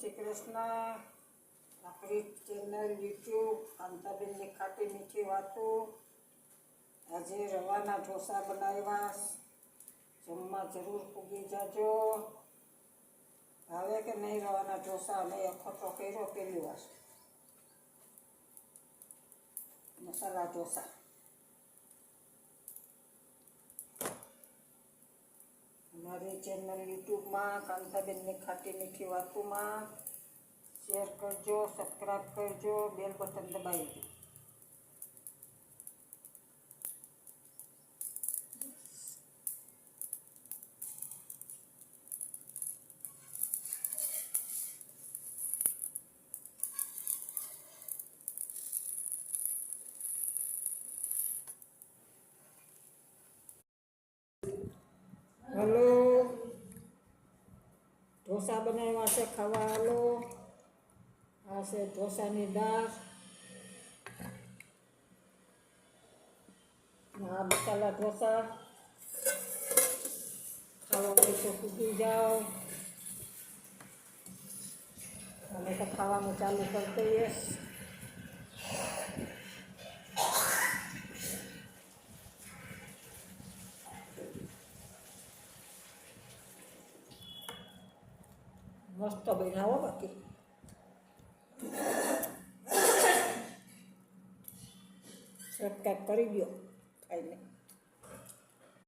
શ્રી કૃષ્ણ. આપણી channel YouTube કાંતાબેનની ખાટી મીઠી વાતો. આજે રવાના ઢોસા બનાવ્યા. જમવા જરૂર પૂગી જાજો. ભાવે કે નહીં રવાના ઢોસા? અમે અખોટો કર્યો પહેલી વાર. મસાલા ઢોસા. અમારી ચેનલ યુટ્યુબમાં કાંતાબેનની ખાટી મીઠી વાતોમાં શેર કરજો, સબસ્ક્રાઈબ કરજો, બેલ બટન દબાવી દો. હલો, ઢોસા બનાવ્યા છે, ખાવા હાલો. આ છે ઢોસાની દાળ. આ મસાલા ઢોસા. ખાવા હોય તો પૂગી જાઓ. અમે તો ખાવાનું ચાલુ કરી દઈએ. મસ્ત બનાવો બાકી. સબસ્ક્રાઈબ કરી દો ખાઈને.